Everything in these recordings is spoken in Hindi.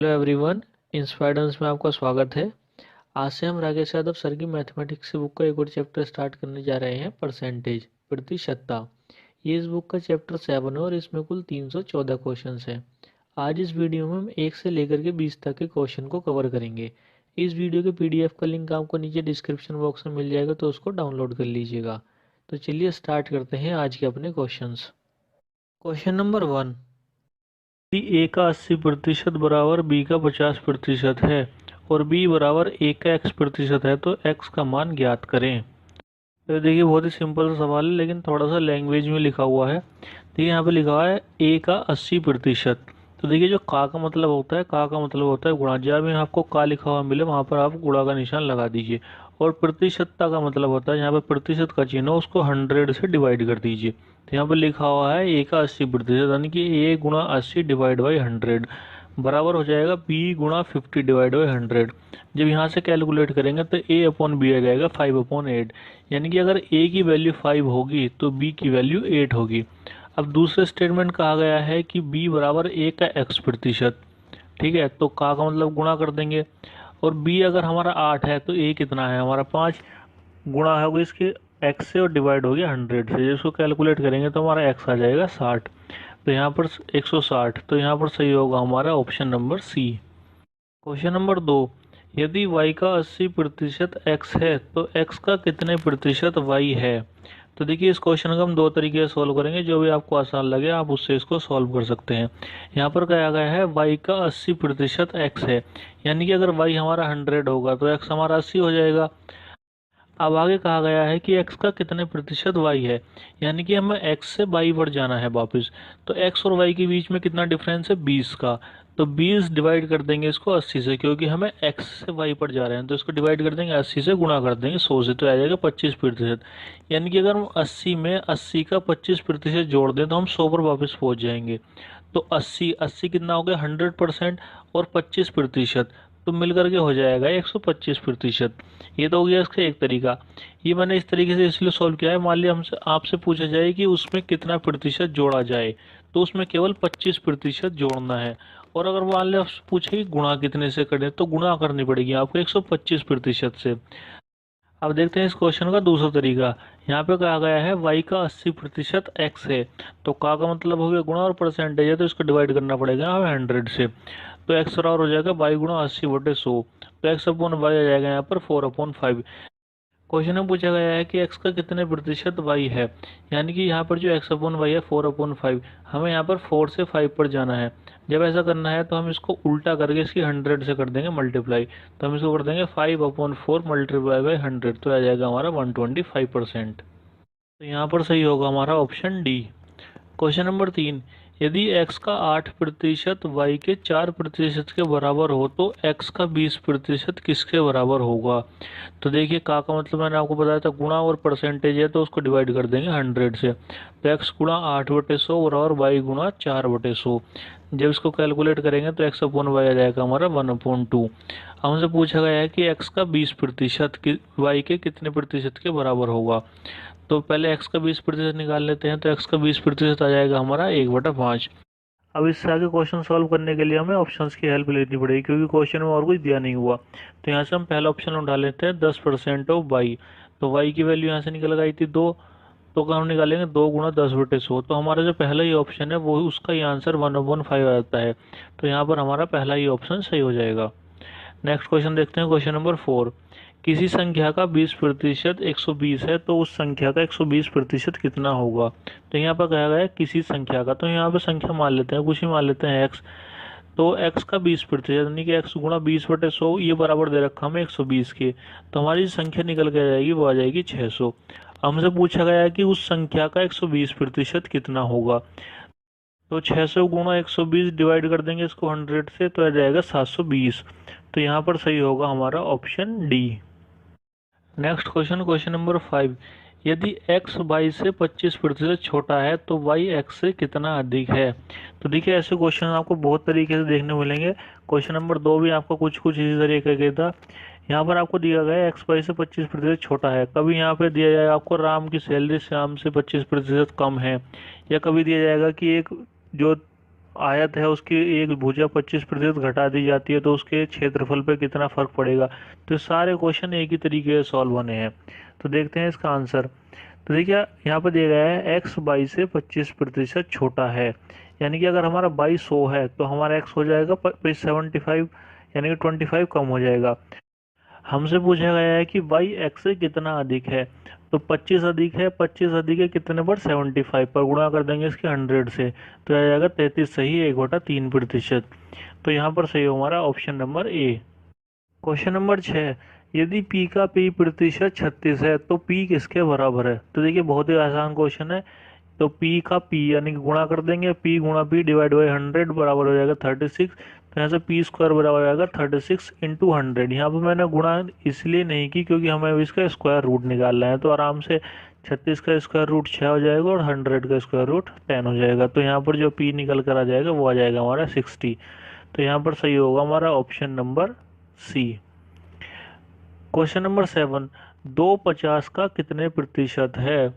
हेलो एवरीवन, इंस्पायर्डेंस में आपका स्वागत है। आज से हम राकेश यादव सर की मैथमेटिक्स की बुक का एक और चैप्टर स्टार्ट करने जा रहे हैं, परसेंटेज, प्रतिशतता। ये इस बुक का चैप्टर 7 है और इसमें कुल 314 क्वेश्चंस हैं। आज इस वीडियो में हम 1 से लेकर के 20 तक के क्वेश्चन को कवर करेंगे। इस वीडियो के पीडीएफ का लिंक आपको नीचे डिस्क्रिप्शन बॉक्स में मिल जाएगा, तो उसको डाउनलोड कर लीजिएगा। तो चलिए स्टार्ट करते हैं आज के अपने क्वेश्चंस। Question number 1। यदि ए का 80% बराबर बी का 50% है और बी बराबर ए का x% है तो x का मान ज्ञात करें। तो देखिए बहुत ही सिंपल सा सवाल है, लेकिन थोड़ा सा लैंग्वेज में लिखा हुआ है। देखिए यहाँ पे लिखा हुआ है ए का 80%। तो देखिए जो का मतलब होता है, का मतलब होता है गुणा। जहाँ भी आपको का लिखा हुआ मिले वहाँ पर आप गुणा का निशान लगा दीजिए। और प्रतिशतता का मतलब होता है, यहाँ पे प्रतिशत का चिन्ह हो उसको 100 से डिवाइड कर दीजिए। तो यहाँ पर लिखा हुआ है ए का 80%, यानी कि ए गुणा 80 डिवाइड बाई 100 बराबर हो जाएगा बी गुणा 50 डिवाइड बाई 100। जब यहाँ से कैलकुलेट करेंगे तो ए अपॉन बी आ जाएगा 5/8। यानी कि अगर ए की वैल्यू 5 होगी तो बी की वैल्यू 8 होगी। अब दूसरे स्टेटमेंट कहा गया है कि बी बराबर ए का x%। ठीक है, तो का मतलब गुणा कर देंगे। और बी अगर हमारा 8 है तो ए कितना है हमारा 5, गुणा होगा इसके x से और डिवाइड हो गया 100 से। जिसको कैलकुलेट करेंगे तो हमारा x आ जाएगा 60। तो यहाँ पर 160, तो यहाँ पर सही होगा हमारा option number C. Question number 2। यदि y का 80% x है तो x का कितने प्रतिशत y है। तो देखिए इस क्वेश्चन को हम दो तरीके से सॉल्व करेंगे, जो भी आपको आसान लगे आप उससे इसको सॉल्व कर सकते हैं। यहाँ पर कहा गया है y का 80% x है, यानी कि अगर y हमारा 100 होगा तो x हमारा 80 हो जाएगा। अब आगे कहा गया है कि x का कितने प्रतिशत y है, यानी कि हमें x से y पर जाना है वापस। तो x और y के बीच में कितना डिफरेंस है 20 का। तो 20 डिवाइड कर देंगे इसको 80 से, क्योंकि हमें x से y पर जा रहे हैं। तो इसको डिवाइड कर देंगे 80 से, गुणा कर देंगे 100 से, तो आ जाएगा 25%। यानी कि अगर हम 80 में 80 का 25% जोड़ दें तो हम 100 पर वापस पहुंच जाएंगे। तो 80 80 कितना हो गया 100% और 25%, तो मिल करके हो जाएगा 125%। ये तो हो गया इसका एक तरीका। ये मैंने इस तरीके से इसलिए सॉल्व किया है, मान लिया हमसे आपसे पूछा जाए कि उसमें कितना प्रतिशत जोड़ा जाए, तो उसमें केवल 25% जोड़ना है। और अगर मान लिया आपसे पूछे कि गुणा कितने से करें, तो गुणा करनी पड़ेगी आपको 125% से। अब देखते हैं इस क्वेश्चन का दूसरा तरीका। यहाँ पे कहा गया है y का 80% x है, तो का मतलब हो गया गुणा, और परसेंटेज है तो इसको डिवाइड करना पड़ेगा हमें 100 से। तो x बराबर हो जाएगा y गुणा 80/100। तो x अपॉन y आ जाएगा यहाँ पर 4/5। क्वेश्चन में पूछा गया है कि x का कितने प्रतिशत y है, यानी कि यहाँ पर जो x/y है 4/5, हमें यहाँ पर 4 से 5 पर जाना है। जब ऐसा करना है तो हम इसको उल्टा करके इसकी 100 से कर देंगे मल्टीप्लाई। तो हम इसको कर देंगे 5/4 मल्टीप्लाई बाई 100, तो आ जाएगा हमारा 125%। तो यहाँ पर सही होगा हमारा ऑप्शन डी। Question number 3। यदि x का 8% y के 4% के बराबर हो तो x का 20% किसके बराबर होगा। तो देखिए का मतलब मैंने आपको बताया था गुणा, और परसेंटेज है तो उसको डिवाइड कर देंगे 100 से। तो x गुणा 8/100 बराबर y गुणा 4/100। जब इसको कैलकुलेट करेंगे तो x अपॉन वाई आ जाएगा हमारा 1/2। हमसे पूछा गया है कि x का 20% y के कितने प्रतिशत के बराबर होगा। तो पहले x का 20% निकाल लेते हैं। तो x का 20% आ जाएगा हमारा 1/5। अब इससे आगे क्वेश्चन सॉल्व करने के लिए हमें ऑप्शंस की हेल्प लेनी पड़ेगी, क्योंकि क्वेश्चन में और कुछ दिया नहीं हुआ। तो यहाँ से हम पहला ऑप्शन उठा लेते हैं 10% ऑफ वाई। तो वाई की वैल्यू यहाँ से निकल गई थी 2, तो हम निकालेंगे 2 गुणा 10/100। तो हमारा जो पहला ही ऑप्शन है वो उसका ही आंसर 1/5 आ जाता है। तो यहाँ पर हमारा पहला ही ऑप्शन सही हो जाएगा। नेक्स्ट क्वेश्चन देखते हैं, क्वेश्चन नंबर 4। किसी संख्या का 20% 120 है तो उस संख्या का 120% कितना होगा। तो यहाँ पर कहा गया है किसी संख्या का, तो यहाँ पे संख्या मान लेते हैं, कुछ ही मान लेते हैं x। तो x का 20% यानी कि x गुणा 20/100, ये बराबर दे रखा हमें 120 के। तो हमारी संख्या निकल के आ जाएगी, वो आ जाएगी 600। हमसे पूछा गया है कि उस संख्या का 120% कितना होगा। तो 600 गुणा 120 डिवाइड कर देंगे इसको 100 से, तो आ जाएगा 720। तो यहाँ पर सही होगा हमारा option D. Next question, question number 5। यदि x y से 25% छोटा है तो y x से कितना अधिक है। तो देखिए ऐसे क्वेश्चन आपको बहुत तरीके से देखने मिलेंगे। क्वेश्चन नंबर 2 भी आपको कुछ कुछ इसी तरीके का था। यहाँ पर आपको दिया गया है x y से 25% छोटा है। कभी यहाँ पे दिया जाएगा आपको राम की सैलरी श्याम से 25% कम है, या कभी दिया जाएगा कि एक जो आयत है उसकी एक भुजा 25% घटा दी जाती है तो उसके क्षेत्रफल पे कितना फर्क पड़ेगा। तो सारे क्वेश्चन एक ही तरीके से सॉल्व होने हैं। तो देखते हैं इसका आंसर। तो देखिए यहाँ पे दिया गया है x बाई से 25% छोटा है, यानी कि अगर हमारा बाई 100 है तो हमारा x हो जाएगा 75, यानी कि 25 कम हो जाएगा। हमसे पूछा गया है कि y x से कितना अधिक है, तो 25 अधिक है, 25 अधिक है कितने पर 75 पर, गुणा कर देंगे इसके 100 से, तो आ जाएगा 33 सही 1/3%। तो यहाँ पर सही हो हमारा option number A. Question number 6, यदि p का p प्रतिशत 36 है तो p किसके बराबर है। तो देखिए बहुत ही आसान क्वेश्चन है। तो p का p यानी कि गुणा कर देंगे, p गुणा p डिवाइड बाई 100 बराबर हो जाएगा 36। तो यहाँ से पी स्क्वायर बराबर हो जाएगा 36 इंटू 100। यहाँ पर मैंने गुणा इसलिए नहीं की क्योंकि हमें इसका स्क्वायर रूट निकालना है, तो आराम से 36 का स्क्वायर रूट 6 हो जाएगा और 100 का स्क्वायर रूट 10 हो जाएगा। तो यहाँ पर जो p निकल कर आ जाएगा वो आ जाएगा हमारा 60। तो यहाँ पर सही होगा हमारा option number C. Question number 7, 250 का कितने प्रतिशत है।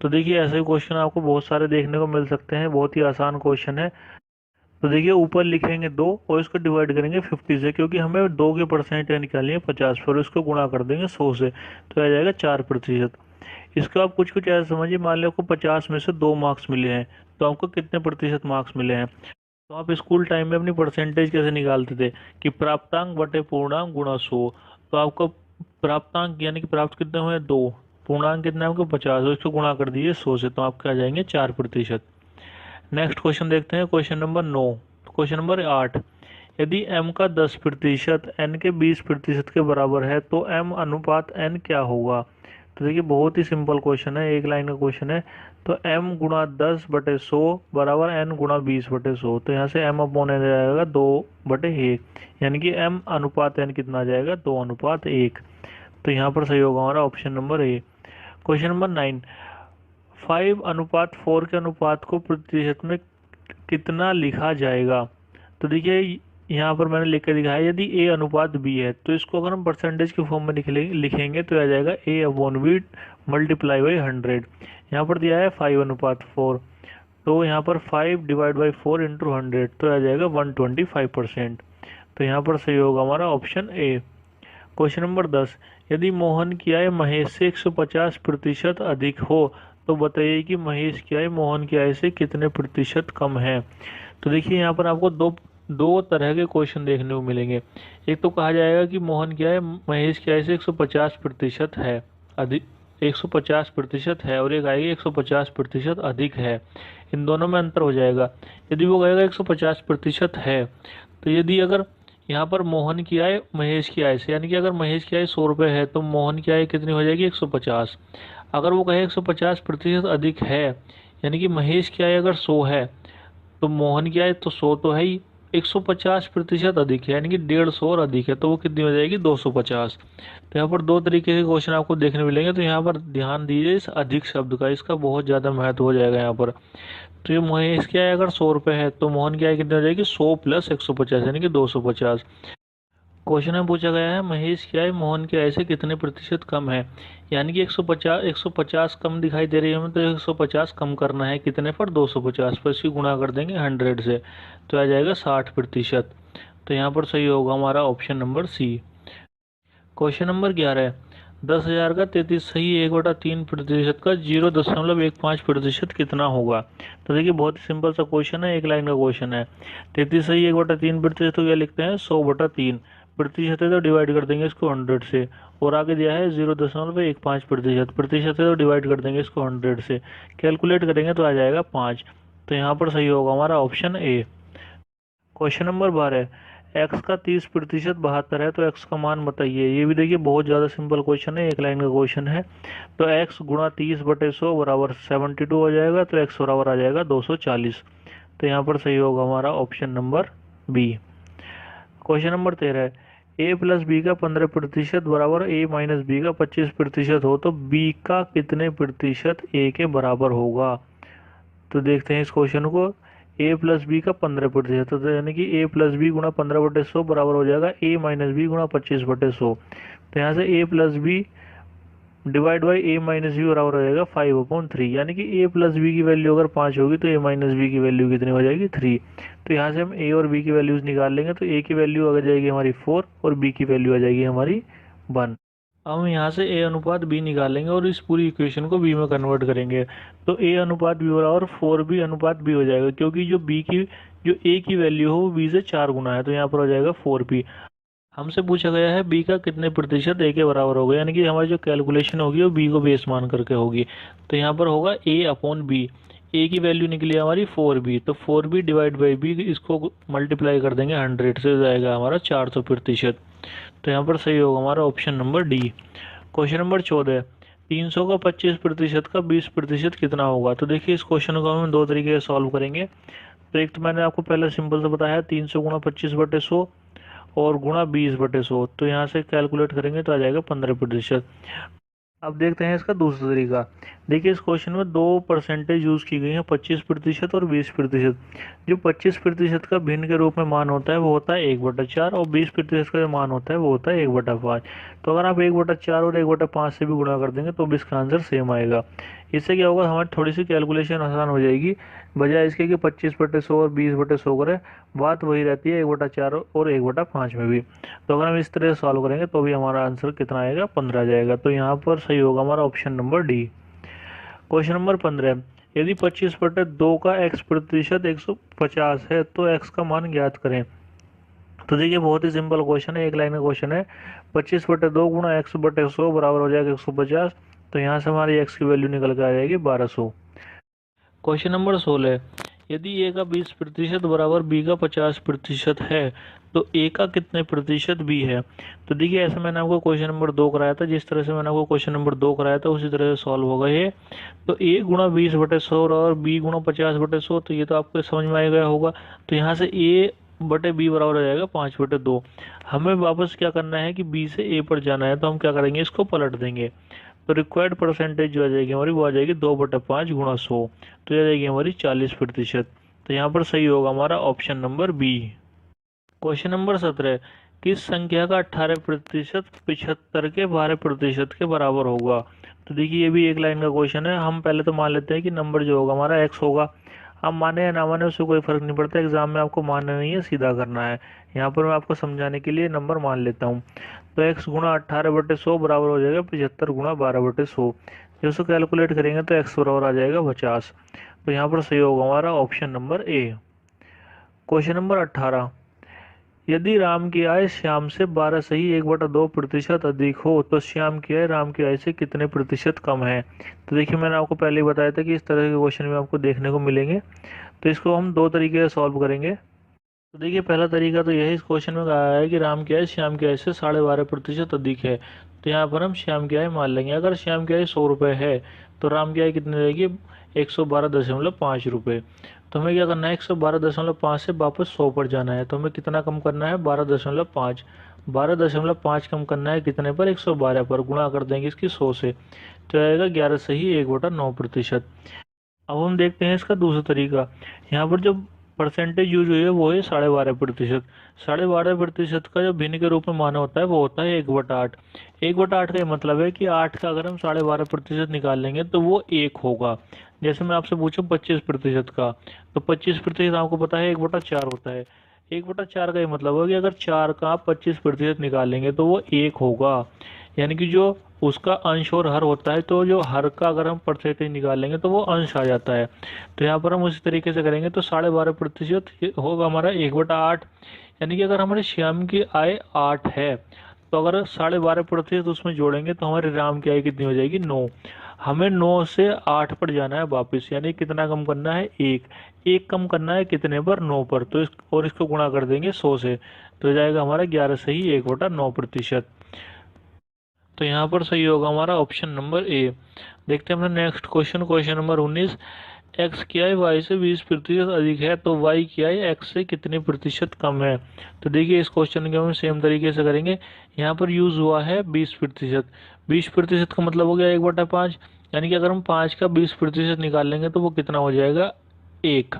तो देखिए ऐसे क्वेश्चन आपको बहुत सारे देखने को मिल सकते हैं, बहुत ही आसान क्वेश्चन है। तो देखिए ऊपर लिखेंगे 2 और इसको डिवाइड करेंगे 50 से, क्योंकि हमें 2 के परसेंट निकालनी है 50 पर, इसको गुणा कर देंगे 100 से, तो आ जाएगा 4%। इसको आप कुछ कुछ ऐसा समझिए, मान लो आपको 50 में से 2 मार्क्स मिले हैं तो आपको कितने प्रतिशत मार्क्स मिले हैं। तो आप स्कूल टाइम में अपनी परसेंटेज कैसे निकालते थे कि प्राप्तांक बटे पूर्णांक गुणा 100। तो आपको प्राप्तांक यानी कि प्राप्त कितने हुए 2, पूर्णांक कितने आपको 50, उसको गुणा कर दीजिए 100 से, तो आपके आ जाएंगे 4%। नेक्स्ट क्वेश्चन देखते हैं, क्वेश्चन नंबर 9। क्वेश्चन नंबर 8, यदि m का 10% n के 20% के बराबर है तो m अनुपात n क्या होगा। तो देखिए बहुत ही सिंपल क्वेश्चन है, एक लाइन का क्वेश्चन है। तो m गुणा 10/100 बराबर n गुणा 20/100। तो यहाँ से m अपॉन n जाएगा 2/1, यानी कि m अनुपात n कितना आ जाएगा 2:1। तो यहाँ पर सही होगा हमारा option number A. Question number 9, 5:4 के अनुपात को प्रतिशत में कितना लिखा जाएगा। तो देखिए यहाँ पर मैंने लिख के दिखाया, यदि a अनुपात b है तो इसको अगर हम परसेंटेज के फॉर्म में लिखेंगे तो आ जाएगा a/b मल्टीप्लाई बाई 100। यहाँ पर दिया है 5:4, तो यहाँ पर 5 डिवाइड बाई 4 इंटू 100, तो आ जाएगा 125%। तो यहाँ पर सही होगा हमारा ऑप्शन ए। क्वेश्चन नंबर 10, यदि मोहन की आय महेश से 150% अधिक हो तो बताइए कि महेश की आय मोहन की आय से कितने प्रतिशत कम है। तो देखिए यहाँ पर आपको दो तरह के क्वेश्चन देखने को मिलेंगे। एक तो कहा जाएगा कि मोहन की आय महेश की आय से 150% है, अधिक 150% है, और एक आएगी 150% अधिक है। इन दोनों में अंतर हो जाएगा। यदि वो कहेगा 150% है, तो यदि अगर यहाँ पर मोहन की आय महेश की आय से, यानी कि अगर महेश की आय 100 रुपये है तो मोहन की आय कितनी हो जाएगी 150। अगर वो कहे 150% अधिक है, यानी कि महेश की आय अगर 100 है तो मोहन की आय तो 100 तो है ही, 150% अधिक है यानी कि 150 और अधिक है, तो वो कितनी हो जाएगी 250। तो यहाँ पर दो तरीके के क्वेश्चन आपको देखने मिलेंगे। तो यहाँ पर ध्यान दीजिए इस अधिक शब्द का, इसका बहुत ज़्यादा महत्व हो जाएगा यहाँ पर। तो ये महेश की आय अगर 100 रुपये है तो मोहन की आय कितनी हो जाएगी 100 प्लस 150 यानी कि 250। क्वेश्चन में पूछा गया है महेश की आय मोहन की आय से कितने प्रतिशत कम है, यानी कि 150 कम दिखाई दे रही है हमें, तो 150 कम करना है कितने पर 250 पर, इसकी गुणा कर देंगे 100 से, तो आ जाएगा 60%। तो यहाँ पर सही होगा हमारा option number C. Question number 11, 10,000 का 33 सही 1/3% का 0.15% कितना होगा। तो देखिए बहुत ही सिंपल सा क्वेश्चन है, एक लाइन का क्वेश्चन है। 33 सही 1/3%, तो क्या लिखते हैं 100/3 प्रतिशत है, तो डिवाइड कर देंगे इसको 100 से, और आगे दिया है 0.15%, प्रतिशत है तो डिवाइड कर देंगे इसको 100 से, कैलकुलेट करेंगे तो आ जाएगा 5। तो यहाँ पर सही होगा हमारा option A. Question number 12, x का 30% 72 है तो एक्स का मान बताइए। ये भी देखिए बहुत ज़्यादा सिंपल क्वेश्चन है, एक लाइन का क्वेश्चन है। तो एक्स गुणा 30/100 बराबर 72 हो जाएगा, तो एक्स बराबर आ जाएगा 240। तो यहाँ पर सही होगा हमारा option number B. Question number 13, A plus B का 15% बराबर ए माइनस बी का 25% हो तो बी का कितने प्रतिशत ए के बराबर होगा। तो देखते हैं इस क्वेश्चन को। ए प्लस बी का 15%, तो यानी कि ए प्लस बी गुणा 15/100 बराबर हो जाएगा ए माइनस बी गुणा 25/100। तो यहाँ से A plus B divide by A minus B बराबर हो जाएगा 5/3, यानी कि ए प्लस बी की वैल्यू अगर 5 होगी तो ए माइनस बी की वैल्यू कितनी हो जाएगी 3। तो यहाँ से हम ए और बी की वैल्यूज निकाल लेंगे, तो ए की वैल्यू आ जाएगी हमारी 4 और बी की वैल्यू आ जाएगी हमारी 1। अब हम यहाँ से ए अनुपात बी निकालेंगे और इस पूरी इक्वेशन को बी में कन्वर्ट करेंगे, तो ए अनुपात बी बराबर 4b अनुपात बी हो जाएगा, क्योंकि जो ए की वैल्यू हो वो बी से 4 गुना है, तो यहाँ पर हो जाएगा 4p। हमसे पूछा गया है बी का कितने प्रतिशत ए के बराबर होगा, यानी कि हमारी जो कैलकुलेशन होगी वो बी को बेस मान करके होगी। तो यहाँ पर होगा ए अपॉन बी, ए की वैल्यू निकली हमारी 4b, तो 4b डिवाइड बाई बी, इसको मल्टीप्लाई कर देंगे 100 से, हो जाएगा हमारा 400%। तो यहाँ पर सही होगा हमारा option number D. Question number 14, 300 का 25% का 20% कितना होगा। तो देखिए इस क्वेश्चन को हम दो तरीके से सॉल्व करेंगे। तो एक तो मैंने आपको पहले सिंपल से बताया 300 गुणा 25/100 और गुणा 20/100, तो यहाँ से कैलकुलेट करेंगे तो आ जाएगा 15%। अब देखते हैं इसका दूसरा तरीका। देखिए इस क्वेश्चन में दो परसेंटेज यूज़ की गई है, 25% और 20%। जो 25% का भिन्न के रूप में मान होता है वो होता है 1/4, और 20% का जो मान होता है वो होता है 1/5। तो अगर आप 1/4 और 1/5 से भी गुणा कर देंगे तो भी इसका आंसर सेम आएगा। इससे क्या होगा, हमारी थोड़ी सी कैलकुलेशन आसान हो जाएगी। बजाय इसके कि 25/100 और 20/100 करें, बात वही रहती है 1/4 और 1/5 में भी। तो अगर हम इस तरह से सॉल्व करेंगे तो भी हमारा आंसर कितना आएगा, 15 जाएगा। तो यहाँ पर सही होगा हमारा option number D. Question number 15, यदि 25/2 का x% 150 है तो x का मान ज्ञात करें। तो देखिए बहुत ही सिंपल क्वेश्चन है, एक लाइन का क्वेश्चन है। 25/2 गुणा x/100 बराबर हो जाएगा 150। तो यहाँ से हमारी x की वैल्यू निकल कर आ जाएगी 1200। क्वेश्चन नंबर 16, यदि a का 20% बराबर b का 50% है तो a का कितने प्रतिशत b है। तो देखिए ऐसा मैंने आपको क्वेश्चन नंबर 2 कराया था, जिस तरह से मैंने आपको क्वेश्चन नंबर 2 कराया था उसी तरह से सॉल्व होगा ये। तो a गुणा 20/100 और b गुणा 50/100, तो ये तो आपको समझ में आ गया होगा। तो यहाँ से a/b बराबर हो जाएगा 5/2। हमें वापस क्या करना है कि b से a पर जाना है, तो हम क्या करेंगे, इसको पलट देंगे। तो रिक्वायर्ड परसेंटेज जो आ जाएगी हमारी वो आ जाएगी 2/5 गुणा 100, तो ये आ जाएगी हमारी 40%। तो यहाँ पर सही होगा हमारा option number B. Question number 17, किस संख्या का 18% 75 के 12% के बराबर होगा। तो देखिए ये भी एक लाइन का क्वेश्चन है। हम पहले तो मान लेते हैं कि नंबर जो होगा हमारा x होगा। आप माने या ना माने उससे कोई फर्क नहीं पड़ता, एग्जाम में आपको मानना नहीं है, सीधा करना है। यहाँ पर मैं आपको समझाने के लिए नंबर मान लेता हूँ। तो x गुणा 18/100 बराबर हो जाएगा 75 गुणा 12/100। जब उसको कैलकुलेट करेंगे तो x बराबर आ जाएगा 50। तो यहाँ पर सही होगा हमारा option number A. Question number 18, यदि राम की आय श्याम से 12 सही 1/2% अधिक हो तो श्याम की आय राम की आय से कितने प्रतिशत कम है। तो देखिए मैंने आपको पहले ही बताया था कि इस तरह के क्वेश्चन में आपको देखने को मिलेंगे। तो इसको हम दो तरीके से सॉल्व करेंगे। तो देखिए पहला तरीका तो यही, इस क्वेश्चन में कहा है कि राम की आय श्याम की आय से 12.5% अधिक है। तो यहाँ पर हम श्याम की आय मान लेंगे। अगर श्याम की आय 100 रुपये है तो राम की आय कितनी रहेगी, 112.5 रुपये। तो हमें क्या करना है, 112.5 से वापस 100 पर जाना है। तो हमें कितना कम करना है, 12.5। 12.5 कम करना है कितने पर, 112 पर। गुणा कर देंगे इसकी 100 से, तो आएगा 11 सही 1/9%। अब हम देखते हैं इसका दूसरा तरीका। यहाँ पर जो परसेंटेज यूज हुई है वो है 12.5%। 12.5% का जो भिन्न के रूप में मान होता है वो होता है 1/8। 1/8 का ये मतलब है कि 8 का अगर हम 12.5% निकाल लेंगे तो वो 1 होगा। जैसे मैं आपसे पूछूं 25% का, तो 25% आपको पता है 1/4 होता है। 1/4 का ये मतलब होगा कि अगर 4 का आप 25% निकालेंगे तो वो 1 होगा। यानी कि जो उसका अंश और हर होता है, तो जो हर का अगर हम परसेंटेज निकाल लेंगे तो वो अंश आ जाता है। तो यहाँ पर हम उसी तरीके से करेंगे। तो 12.5% होगा हमारा 1/8। यानी कि अगर हमारे श्याम की आय 8 है तो अगर 12.5% उसमें जोड़ेंगे तो हमारे राम की आय कितनी हो जाएगी, 9। हमें 9 से 8 पर जाना है वापस, यानी कितना कम करना है, 1 कम करना है कितने पर, 9 पर। तो इसको गुणा कर देंगे 100 से, तो जाएगा हमारा 11 सही 1/9%। तो यहाँ पर सही होगा हमारा ऑप्शन नंबर ए। देखते हैं अपना next question. Question number 19, x की आय वाई से 20% अधिक है तो वाई की आय एक्स से कितने प्रतिशत कम है। तो देखिए इस क्वेश्चन को हम सेम तरीके से करेंगे। यहाँ पर यूज हुआ है 20%। 20% का मतलब हो गया 1/5। यानी कि अगर हम 5 का 20% निकाल लेंगे तो वो कितना हो जाएगा, 1।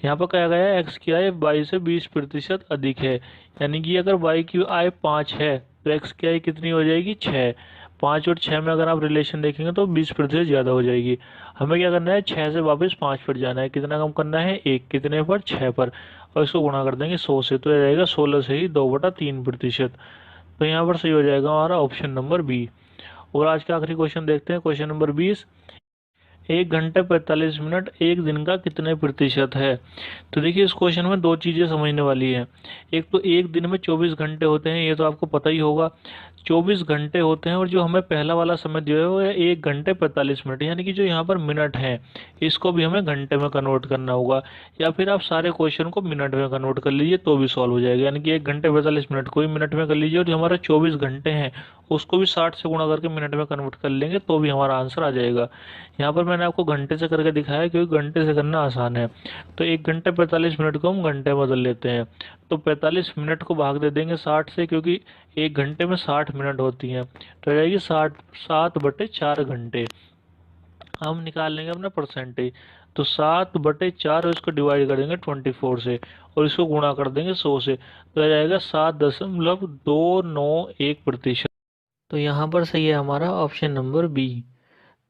यहाँ पर कहा गया है एक्स की आय वाई से 20% अधिक है। यानी कि अगर वाई की आय 5 है तो एक्स की आय कितनी हो जाएगी, 6। 5 और 6 में अगर आप रिलेशन देखेंगे तो 20% ज़्यादा हो जाएगी। हमें क्या करना है, 6 से वापस 5 पर जाना है। कितना कम करना है, 1, कितने पर, 6 पर, और इसको गुणा कर देंगे 100 से, तो यह जाएगा 16 से ही 2/3%। तो यहाँ पर सही हो जाएगा हमारा ऑप्शन नंबर बी। और आज का आखिरी क्वेश्चन देखते हैं, क्वेश्चन नंबर 20। 1 घंटे 45 मिनट एक दिन का कितने प्रतिशत है। तो देखिए इस क्वेश्चन में दो चीज़ें समझने वाली हैं। एक तो एक दिन में 24 घंटे होते हैं, ये तो आपको पता ही होगा। 24 घंटे होते हैं, और जो हमें पहला वाला समय दिया है वो है 1 घंटे 45 मिनट, यानी कि जो यहाँ पर मिनट है इसको भी हमें घंटे में कन्वर्ट करना होगा। या फिर आप सारे क्वेश्चन को मिनट में कन्वर्ट कर लीजिए तो भी सॉल्व हो जाएगा। यानी कि 1 घंटे 45 मिनट को ही मिनट में कर लीजिए, और जो हमारा 24 घंटे हैं उसको भी 60 से गुणा करके मिनट में कन्वर्ट कर लेंगे तो भी हमारा आंसर आ जाएगा। यहाँ पर मैंने आपको घंटे से करके दिखाया क्योंकि घंटे से करना आसान है। तो 1 घंटे 45 मिनट को हम घंटे में बदल लेते हैं, तो 45 मिनट को भाग दे देंगे 60 से, क्योंकि 1 घंटे में 60 मिनट होती हैं, तो आ जाएगी 7/4 घंटे। हम निकाल लेंगे अपना परसेंटेज, तो 7/4, और इसको डिवाइड कर देंगे 24 से, और इसको गुणा कर देंगे 100 से, तो आ जाएगा 7.291%। तो यहाँ पर सही है हमारा ऑप्शन नंबर बी।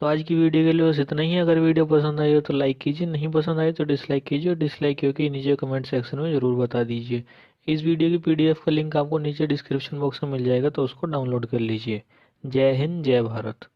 तो आज की वीडियो के लिए बस इतना ही। अगर वीडियो पसंद आई हो तो लाइक कीजिए, नहीं पसंद आई तो डिसलाइक कीजिए, और डिसलाइक क्योंकि नीचे कमेंट सेक्शन में ज़रूर बता दीजिए। इस वीडियो की पीडीएफ का लिंक आपको नीचे डिस्क्रिप्शन बॉक्स में मिल जाएगा, तो उसको डाउनलोड कर लीजिए। जय हिंद, जय भारत।